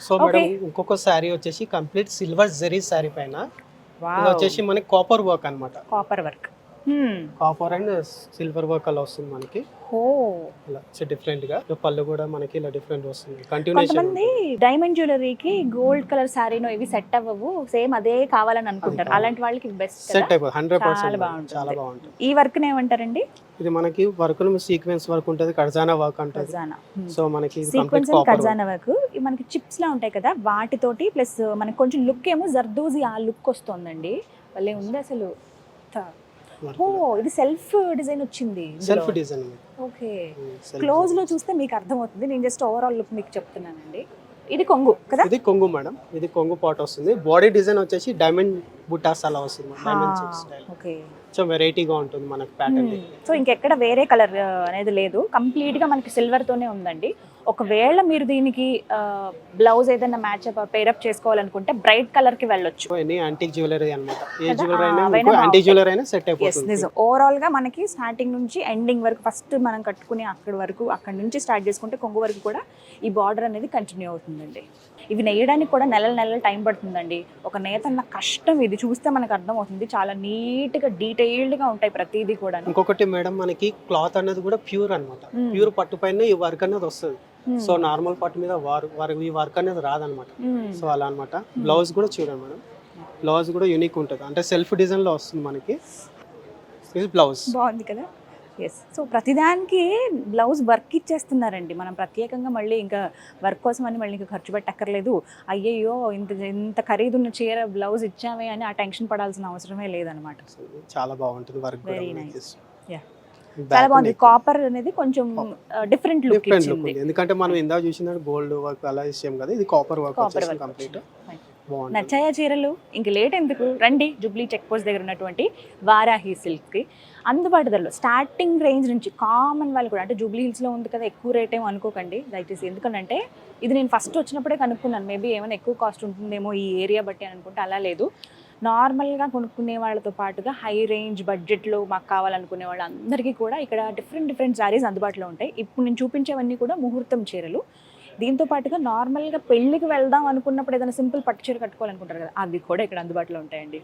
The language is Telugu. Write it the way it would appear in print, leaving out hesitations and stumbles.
So madam okay. ఇంకొక శారీ వచ్చేసి కంప్లీట్ సిల్వర్ జరీ శారీ పైన ఇది వావ్! వచ్చేసి మనకి కాపర్ వర్క్ అన్నమాట. Copper work. Copper and silver work అలా వస్తుంది మనకి. ఓహ్! ఇలా డిఫరెంట్ గా పళ్ళు కూడా మనకి ఇలా డిఫరెంట్ వస్తుంది. కంటిన్యూషన్ కొంతమంది డైమండ్ జ్యువెలరీకి గోల్డ్ కలర్ శారీనో ఇవి సెట్ అవ్వవు, సేమ్ అదే కావాలని అనుకుంటారు. అలాంటి వాళ్ళకి బెస్ట్ సెట్ అయిపోతుంది 100%. చాలా బాగుంటుంది. చాలా బాగుంటుంది. ఈ వర్క్ ఏమంటారండి? ఇది మనకి వర్క్ సీక్వెన్స్ వర్క్ ఉంటుంది, కర్జానా వర్క్ అంటది. ఖజానా. సో మనకి ఇది సీక్వెన్స్ కంప్లీట్ అండ్ కాపర్ ఖజానా వర్క్ మనకి చిప్స్ లా ఉంటాయి కదా, వాటితోటి ప్లస్ మనకి కొంచెం లుక్ ఏమో జర్దోజీ ఆ లుక్ వస్తుందండి. భలే ఉంది అసలు. ఓ, ఇది సెల్ఫ్ డిజైన్ వచ్చింది. Self design. ఓకే, క్లోజ్ లో చూస్తే మీకు అర్థమవుతుంది, నేను జస్ట్ ఓవరాల్ లుక్ మీకు చెప్తున్నానండి. ఇది కొంగు కదా? ఇది కొంగు మేడం, ఇది కొంగు పాట్ వస్తుంది. బాడీ డిజైన్ వచ్చేసి డైమండ్ బుటాస్ అలా వస్తుంది, diamond chip style. Okay, so వెరైటీగా ఉంటుంది మనకి ప్యాటర్న్. సో ఇంకెక్కడ వేరే కలర్ అనేది లేదు, కంప్లీట్ గా మనకి సిల్వర్ తోనే ఉందండి. ఒకవేళ మీరు దీనికి బ్లౌజ్ ఏదైనా మ్యాచ్ అప్ పేరప్ చేసుకోవాలనుకుంటే బ్రైట్ కలర్ కి వెళ్ళొచ్చు. ఎనీ యాంటిక్ జ్యువెలరీ అన్నమాట. ఏ కదా? జ్యువెలరీ అవైనా అయినా యాంటిక్ జ్యువెలరీ అయినా సెట్ ఎస్, అయిపోతుంది. నిజం. ఓవరాల్ గా మనకి స్టార్టింగ్ నుంచి ఎండింగ్ వరకు, ఫస్ట్ మనం కట్టుకునే అక్కడి వరకు, అక్కడి నుంచి స్టార్ట్ చేసుకుంటే కొంగు వరకు కూడా ఈ బార్డర్ అనేది కంటిన్యూ అవుతుందండి. ఇవి నెయ్యడానికి కూడా నెలలు టైం పడుతుందండి. ఒక నేతన్న కష్టం ఇది, చూస్తే మనకు అర్థం అవుతుంది. చాలా నీట్ గా డీటెయిల్డ్ గా ఉంటాయి ప్రతిదీ కూడా. ఇంకొకటి మేడం, మనకి క్లాత్ అనేది కూడా ప్యూర్ అన్నమాట. ప్యూర్ పట్టు పైన ఈ వర్క్ అనేది వస్తుంది. సో నార్మల్ పట్టు మీద ఈ వర్క్ అనేది రాదనమాట. సో అలా అన్నమాట. బ్లౌజ్ కూడా చూడండి మేడం, బ్లౌజ్ కూడా యూనిక్ ఉంటుంది, అంటే సెల్ఫ్ డిజైన్ లో వస్తుంది మనకి. ఇది బ్లౌజ్ బాగుంది కదా. ఎస్, సో ప్రతిదానికి బ్లౌజ్ వర్క్ ఇచ్చేస్తున్నారండి. మనం ప్రత్యేకంగా మళ్ళీ ఇంకా వర్క్ కోసం అని మళ్ళీ ఇంకా ఖర్చు పెట్టక్కర్లేదు. అయ్యయ్యో ఇంత ఖరీదున్న చీర బ్లౌజ్ ఇచ్చామే అని ఆ టెన్షన్ పడాల్సిన అవసరమే లేదనమాట. చాలా బాగుంటుంది వర్క్. Very nice. చాలా బాగుంది. కాపర్ అనేది కొంచెం డిఫరెంట్ లుక్ ఇచ్చింది. ఎందుకంటే మనం ఇందాక చూసిన గోల్డ్ వర్క్ అలా ఇచ్చాం కదా, ఇది కాపర్ వర్క్ వచ్చేసి కంప్లీట్. నచ్చాయా చీరలు? ఇంక లేట్ ఎందుకు, రండి జూబ్లీ చెక్ పోస్ట్ దగ్గర ఉన్నటువంటి వారాహి సిల్క్కి. అందుబాటు ధరలో స్టార్టింగ్ రేంజ్ నుంచి కామన్ వాళ్ళు కూడా, అంటే జూబ్లీ హిల్స్లో ఉంది కదా ఎక్కువ రేట్ ఏమో అనుకోకండి దయచేసి. ఎందుకంటే ఇది నేను ఫస్ట్ వచ్చినప్పుడే కనుక్కున్నాను, మేబీ ఏమైనా ఎక్కువ కాస్ట్ ఉంటుందేమో ఈ ఏరియా బట్టి అని అనుకుంటే, అలా లేదు. నార్మల్గా కొనుక్కునే వాళ్ళతో పాటుగా హై రేంజ్ బడ్జెట్లో మాకు కావాలనుకునే వాళ్ళందరికీ కూడా ఇక్కడ డిఫరెంట్ శారీస్ అందుబాటులో ఉంటాయి. ఇప్పుడు నేను చూపించేవన్నీ కూడా ముహూర్తం చీరలు. దీంతో పాటుగా నార్మల్గా పెళ్ళికి వెళ్దాం అనుకున్నప్పుడు ఏదైనా సింపుల్ పట్టు చీర కట్టుకోవాలనుకుంటారు కదా, అవి కూడా ఇక్కడ అందుబాటులో ఉంటాయండి.